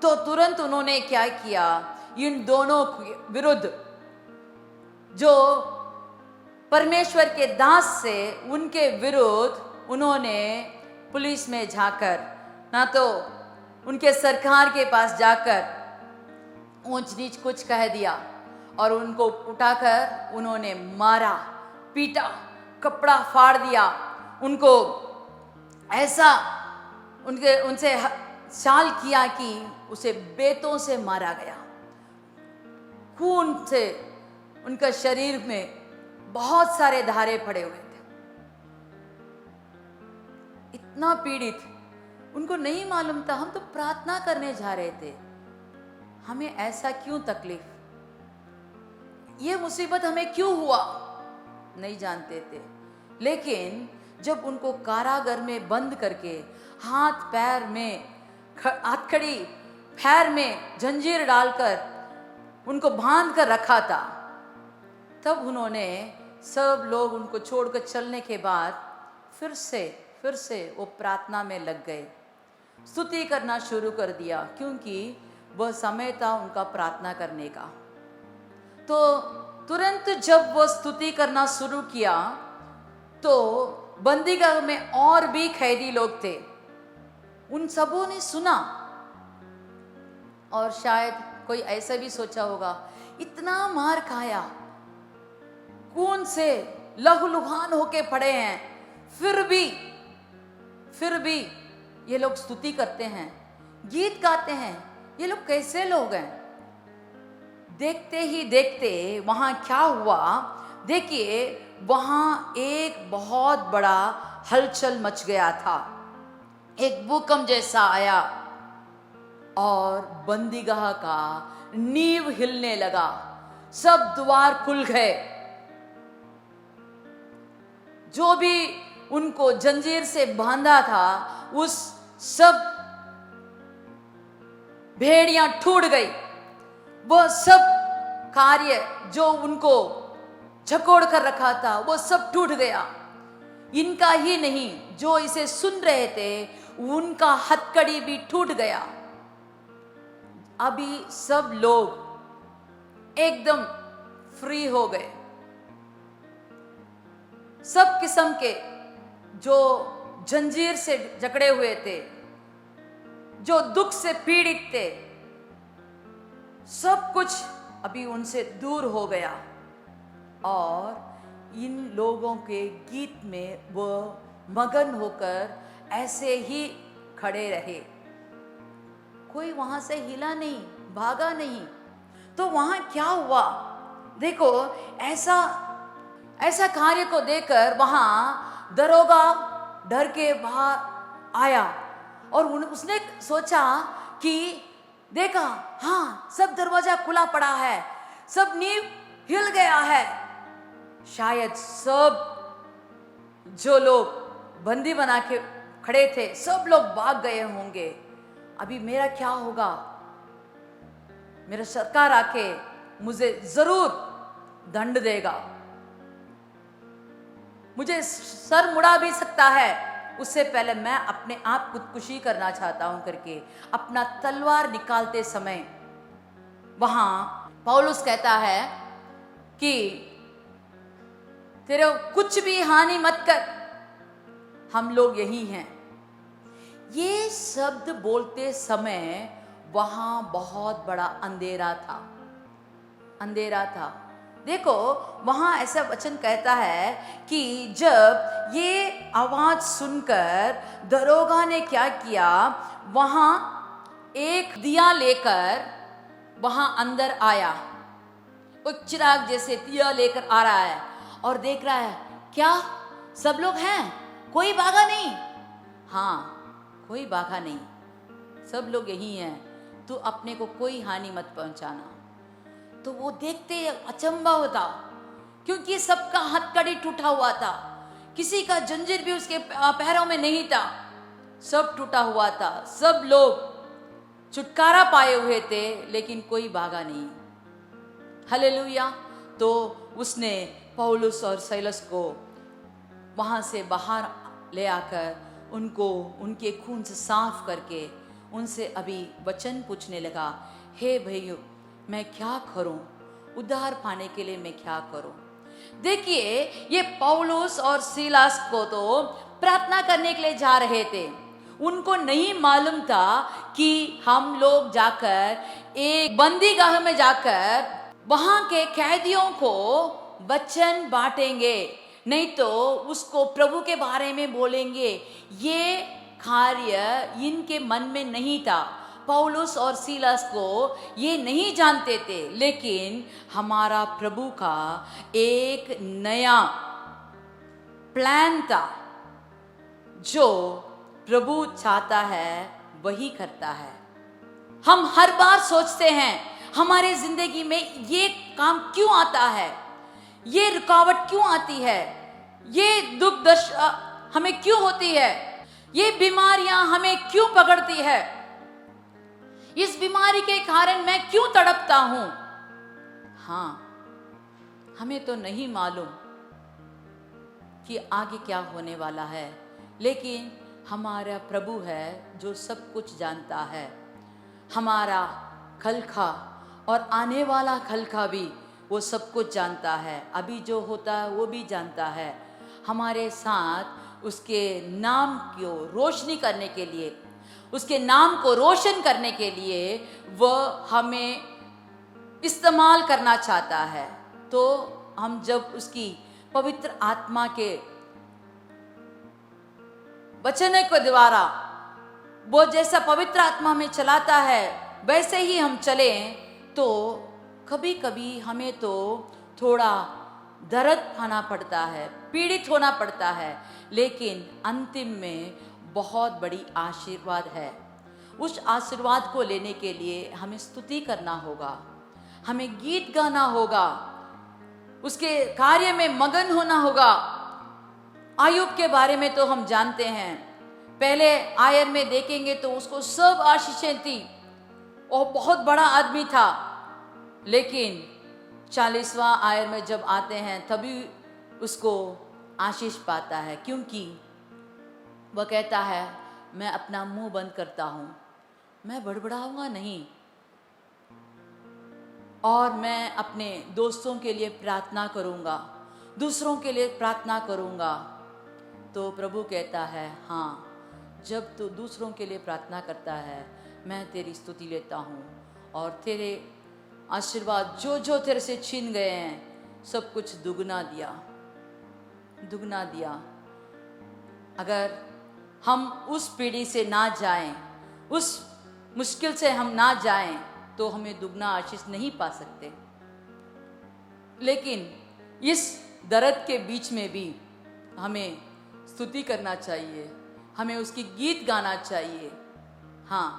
S3: तो तुरंत उन्होंने क्या किया, इन दोनों विरुद्ध जो परमेश्वर के दास से उनके विरुद्ध उन्होंने पुलिस में जाकर, ना तो उनके सरकार के पास जाकर ऊंच नीच कुछ कह दिया और उनको उठाकर उन्होंने मारा, पीटा, कपड़ा फाड़ दिया, उनको ऐसा उनसे चाल किया कि उसे बेतों से मारा गया। खून से उनका शरीर में बहुत सारे धारे पड़े हुए थे। इतना पीड़ित, उनको नहीं मालूम था हम तो प्रार्थना करने जा रहे थे, हमें ऐसा क्यों तकलीफ, ये मुसीबत हमें क्यों हुआ, नहीं जानते थे। लेकिन जब उनको कारागार में बंद करके हाथ पैर में हथकड़ी, पैर में जंजीर डालकर उनको बांध कर रखा था, तब उन्होंने सब लोग उनको छोड़कर चलने के बाद फिर से वो प्रार्थना में लग गए, स्तुति करना शुरू कर दिया, क्योंकि वह समय था उनका प्रार्थना करने का। तो तुरंत जब वह स्तुति करना शुरू किया तो बंदीगृह में और भी कैदी लोग थे, उन सबों ने सुना और शायद कोई ऐसा भी सोचा होगा, इतना मार खाया, खून से लहूलुहान होके पड़े हैं, फिर भी ये लोग स्तुति करते हैं, गीत गाते हैं, ये लोग कैसे लोग हैं। देखते ही देखते वहां क्या हुआ, देखिए वहां एक बहुत बड़ा हलचल मच गया था, एक भूकंप जैसा आया और बंदीगृह का नींव हिलने लगा, सब द्वार खुल गए, जो भी उनको जंजीर से बांधा था उस सब भेड़ियां टूट गई, वह सब कार्य जो उनको जकड़ कर रखा था वो सब टूट गया। इनका ही नहीं, जो इसे सुन रहे थे उनका हथकड़ी भी टूट गया। अभी सब लोग एकदम फ्री हो गए, सब किस्म के जो जंजीर से जकड़े हुए थे, जो दुख से पीड़ित थे, सब कुछ अभी उनसे दूर हो गया और इन लोगों के गीत में वो मगन होकर ऐसे ही खड़े रहे, कोई वहां से हिला नहीं, भागा नहीं। तो वहां क्या हुआ, देखो ऐसा कार्य को देखकर वहां दरोगा डर के बाहर आया और उसने सोचा कि देखा, हाँ सब दरवाजा खुला पड़ा है, सब नींव हिल गया है, शायद सब जो लोग बंदी बना के खड़े थे, सब लोग भाग गए होंगे। अभी मेरा क्या होगा? मेरा सरकार आके मुझे जरूर दंड देगा, मुझे सर मुड़ा भी सकता है। उससे पहले मैं अपने आप खुदकुशी करना चाहता हूं करके अपना तलवार निकालते समय वहां पौलुस कहता है कि तेरे कुछ भी हानि मत कर, हम लोग यही हैं। ये शब्द बोलते समय वहां बहुत बड़ा अंधेरा था, अंधेरा था। देखो वहां ऐसा वचन कहता है कि जब ये आवाज सुनकर दरोगा ने क्या किया, वहां एक दिया लेकर वहां अंदर आया। वो चिराग जैसे दिया लेकर आ रहा है और देख रहा है, क्या सब लोग हैं? कोई भागा नहीं? हाँ, कोई भागा नहीं, सब लोग यही हैं, तू अपने को कोई हानि मत पहुंचाना। तो वो देखते अचंभा होता, क्योंकि सबका हथकड़ी टूटा हुआ था, किसी का जंजीर भी उसके पैरों में नहीं था, सब टूटा हुआ था, सब लोग छुटकारा पाए हुए थे, लेकिन कोई भागा नहीं। हालेलुया। तो उसने पौलुस और सीलास को वहां से बाहर ले आकर उनको उनके खून से साफ करके उनसे अभी वचन पूछने लगा, हे भाइयों, मैं क्या करूं? उद्धार पाने के लिए मैं क्या करूं? देखिए, ये पौलुस और सीलास को तो प्रार्थना करने के लिए जा रहे थे। उनको नहीं मालूम था कि हम लोग जाकर एक बंदीगाह में जाकर वहां के कैदियों को वचन बांटेंगे, नहीं तो उसको प्रभु के बारे में बोलेंगे। ये कार्य इनके मन में नहीं था। पौलुस और सीलास को ये नहीं जानते थे, लेकिन हमारा प्रभु का एक नया प्लान था। जो प्रभु चाहता है वही करता है। हम हर बार सोचते हैं हमारे जिंदगी में ये काम क्यों आता है, ये रुकावट क्यों आती है, ये दुख दशा हमें क्यों होती है, ये बीमारियां हमें क्यों पकड़ती है, इस बीमारी के कारण मैं क्यों तड़पता हूं। हाँ, हमें तो नहीं मालूम कि आगे क्या होने वाला है, लेकिन हमारा प्रभु है जो सब कुछ जानता है। हमारा कल का और आने वाला कल का भी वो सब कुछ जानता है। अभी जो होता है वो भी जानता है। हमारे साथ उसके नाम को रोशनी करने के लिए, उसके नाम को रोशन करने के लिए वह हमें इस्तेमाल करना चाहता है। तो हम जब उसकी पवित्र आत्मा के वचन के द्वारा वो जैसा पवित्र आत्मा में चलाता है वैसे ही हम चलें, तो कभी कभी हमें तो थोड़ा दर्द खाना पड़ता है, पीड़ित होना पड़ता है, लेकिन अंतिम में बहुत बड़ी आशीर्वाद है। उस आशीर्वाद को लेने के लिए हमें स्तुति करना होगा, हमें गीत गाना होगा, उसके कार्य में मगन होना होगा। आयुब के बारे में तो हम जानते हैं, पहले आयत में देखेंगे तो उसको सब आशीषें थी, वो बहुत बड़ा आदमी था, लेकिन 40वां आयत में जब आते हैं तभी उसको आशीष पाता है, क्योंकि वह कहता है मैं अपना मुंह बंद करता हूं, मैं बड़बड़ाऊंगा नहीं, और मैं अपने दोस्तों के लिए प्रार्थना करूंगा, दूसरों के लिए प्रार्थना करूंगा। तो प्रभु कहता है, हाँ, जब तू दूसरों के लिए प्रार्थना करता है मैं तेरी स्तुति लेता हूँ, और तेरे आशीर्वाद जो जो तेरे से छीन गए हैं सब कुछ दुगना दिया, दुगना दिया। अगर हम उस पीढ़ी से ना जाएं, उस मुश्किल से हम ना जाएं, तो हमें दुगना आशीष नहीं पा सकते। लेकिन इस दर्द के बीच में भी हमें स्तुति करना चाहिए, हमें उसकी गीत गाना चाहिए। हाँ,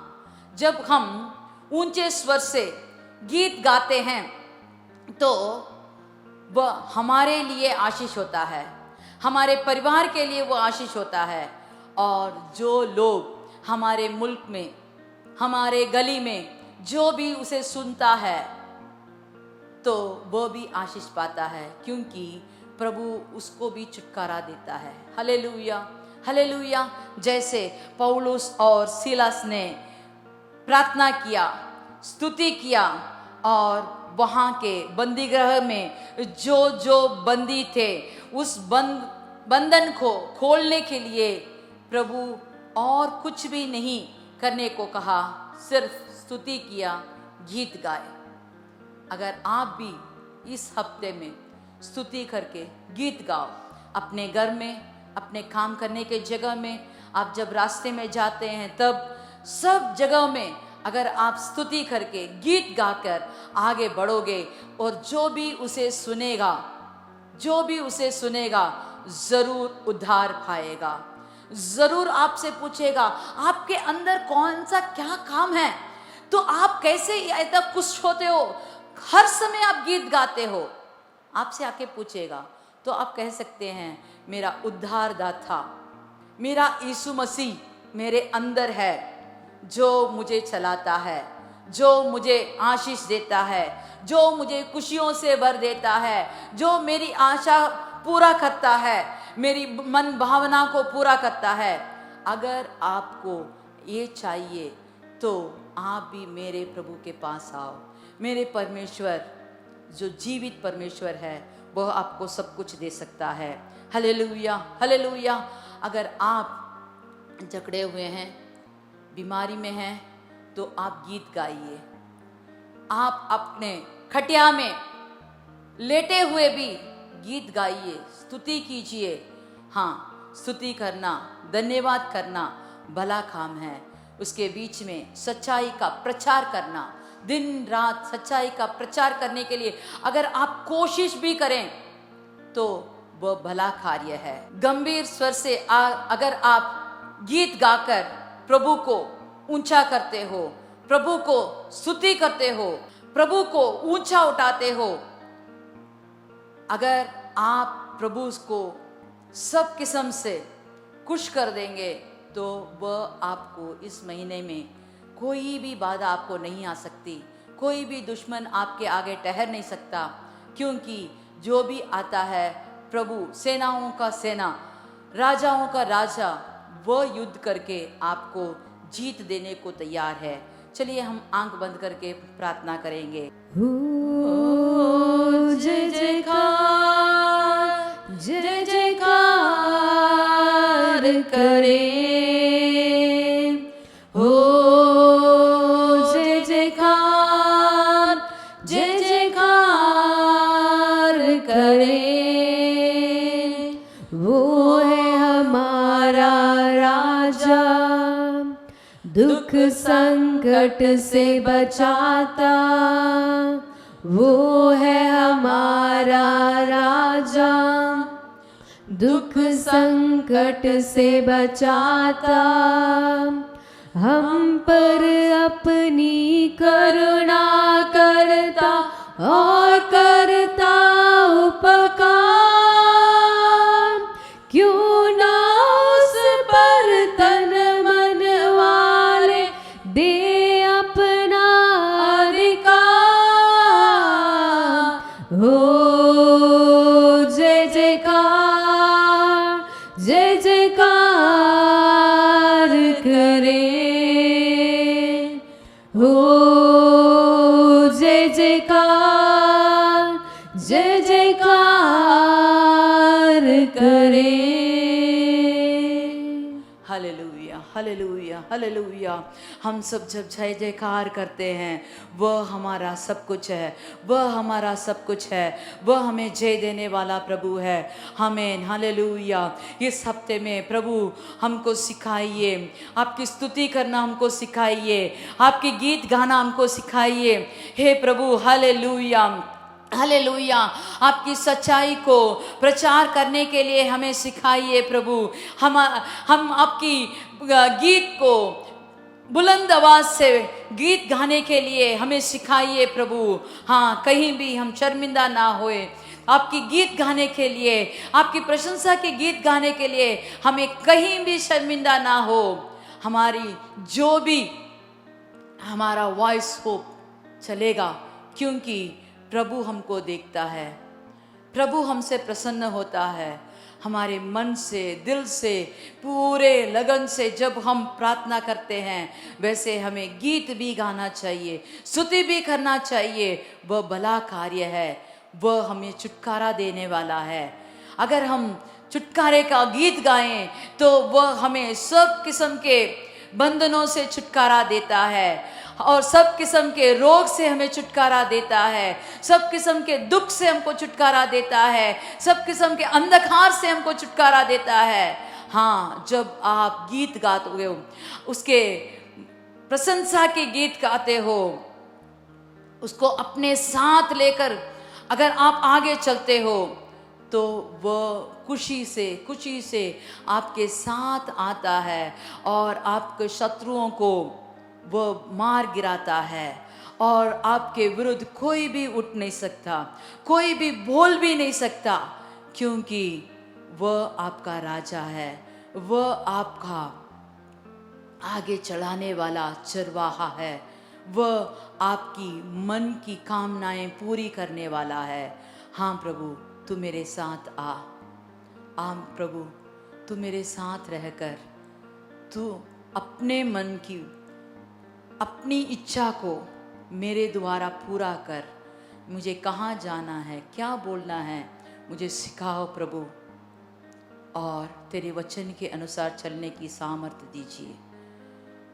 S3: जब हम ऊंचे स्वर से गीत गाते हैं तो वह हमारे लिए आशीष होता है, हमारे परिवार के लिए वो आशीष होता है, और जो लोग हमारे मुल्क में, हमारे गली में जो भी उसे सुनता है तो वो भी आशीष पाता है, क्योंकि प्रभु उसको भी छुटकारा देता है। Hallelujah, hallelujah. जैसे पौलुस और सीलास ने प्रार्थना किया, स्तुति किया, और वहाँ के बंदीगृह में जो जो बंदी थे उस बंधन को खोलने के लिए प्रभु और कुछ भी नहीं करने को कहा, सिर्फ स्तुति किया, गीत गाए। अगर आप भी इस हफ्ते में स्तुति करके गीत गाओ, अपने घर में, अपने काम करने के जगह में, आप जब रास्ते में जाते हैं तब सब जगह में अगर आप स्तुति करके गीत गाकर आगे बढ़ोगे, और जो भी उसे सुनेगा, जो भी उसे सुनेगा जरूर उद्धार पाएगा। जरूर आपसे पूछेगा आपके अंदर कौन सा क्या काम है, तो आप कैसे इतना खुश होते हो, हर समय आप गीत गाते हो। आपसे आके पूछेगा तो आप कह सकते हैं मेरा उद्धारदाता, मेरा यीशु मसीह मेरे अंदर है, जो मुझे चलाता है, जो मुझे आशीष देता है, जो मुझे खुशियों से भर देता है, जो मेरी आशा पूरा करता है, मेरी मन भावना को पूरा करता है। अगर आपको ये चाहिए तो आप भी मेरे प्रभु के पास आओ। मेरे परमेश्वर जो जीवित परमेश्वर है वह आपको सब कुछ दे सकता है। Hallelujah, hallelujah. अगर आप जकड़े हुए हैं, बीमारी में हैं, तो आप गीत गाइए। आप अपने खटिया में लेटे हुए भी गीत गाइए, स्तुति कीजिए। हाँ, स्तुति करना, धन्यवाद करना भला काम है। उसके बीच में सच्चाई का प्रचार करना, दिन रात सच्चाई का प्रचार करने के लिए अगर आप कोशिश भी करें तो वह भला कार्य है। गंभीर स्वर से अगर आप गीत गाकर प्रभु को ऊंचा करते हो, प्रभु को स्तुति करते हो, प्रभु को ऊंचा उठाते हो, अगर आप प्रभु को सब किस्म से खुश कर देंगे तो वह आपको इस महीने में कोई भी बाधा आपको नहीं आ सकती, कोई भी दुश्मन आपके आगे ठहर नहीं सकता, क्योंकि जो भी आता है प्रभु सेनाओं का सेना, राजाओं का राजा, वह युद्ध करके आपको जीत देने को तैयार है। चलिए हम आंख बंद करके प्रार्थना करेंगे।
S1: जय जयकार, जय जयकार करे, हो जय जयकार, जय जयकार करे। वो है हमारा राजा, दुख संकट से बचाता, वो है हमारा राजा, दुख संकट से बचाता, हम पर अपनी करुणा करता और करता उपकार, क्यों ना उस पर तन मन वाले दे अपना अधिकार। हो जय जयकार, जय जयकार करे, हो जय जयकार, जय जयकार करे।
S3: Hallelujah, hallelujah, hallelujah. हम सब जब जय जयकार करते हैं वह हमारा सब कुछ है, वह हमारा सब कुछ है, वह हमें जय देने वाला प्रभु है। आमीन, हालेलुया। इस हफ्ते में प्रभु हमको सिखाइए, आपकी स्तुति करना हमको सिखाइए, आपके गीत गाना हमको सिखाइए। हे प्रभु, हालेलुया, हालेलुया। आपकी सच्चाई को प्रचार करने के लिए हमें सिखाइए प्रभु। हम आपकी गीत को बुलंद आवाज से गीत गाने के लिए हमें सिखाइए प्रभु। हाँ, कहीं भी हम शर्मिंदा ना होए, आपकी गीत गाने के लिए, आपकी प्रशंसा के गीत गाने के लिए हमें कहीं भी शर्मिंदा ना हो। हमारी जो भी हमारा वॉइस हो चलेगा, क्योंकि प्रभु हमको देखता है, प्रभु हमसे प्रसन्न होता है। हमारे मन से, दिल से, पूरे लगन से जब हम प्रार्थना करते हैं, वैसे हमें गीत भी गाना चाहिए, स्तुति भी करना चाहिए। वह भला कार्य है, वह हमें छुटकारा देने वाला है। अगर हम छुटकारे का गीत गाएं तो वह हमें सब किस्म के बंधनों से छुटकारा देता है और सब किस्म के रोग से हमें छुटकारा देता है, सब किस्म के दुख से हमको छुटकारा देता है, सब किस्म के अंधकार से हमको छुटकारा देता है। हाँ, जब आप गीत गाते हो, उसके प्रशंसा के गीत गाते हो, उसको अपने साथ लेकर अगर आप आगे चलते हो तो वह खुशी से आपके साथ आता है और आपके शत्रुओं को वह मार गिराता है और आपके विरुद्ध कोई भी उठ नहीं सकता, कोई भी बोल भी नहीं सकता, क्योंकि वह आपका राजा है, वह आपका आगे चढ़ाने वाला चरवाहा है, वह आपकी मन की कामनाएं पूरी करने वाला है। हाँ प्रभु, तू मेरे साथ आ। प्रभु, तू मेरे साथ रहकर तू अपने मन की, अपनी इच्छा को मेरे द्वारा पूरा कर। मुझे कहाँ जाना है, क्या बोलना है, मुझे सिखाओ प्रभु, और तेरे वचन के अनुसार चलने की सामर्थ्य दीजिए।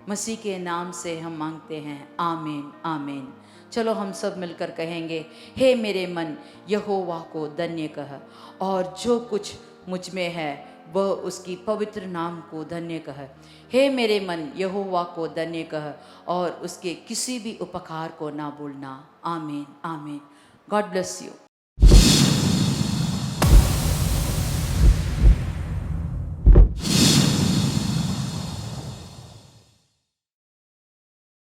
S3: मसीह के नाम से हम मांगते हैं, आमीन आमीन। चलो हम सब मिलकर कहेंगे, हे मेरे मन यहोवा को धन्य कह, और जो कुछ मुझ में है वह उसकी पवित्र नाम को धन्य कह। हे मेरे मन यहोवा को धन्य कह और उसके किसी भी उपकार को ना भूलना। आमीन आमीन। God bless you.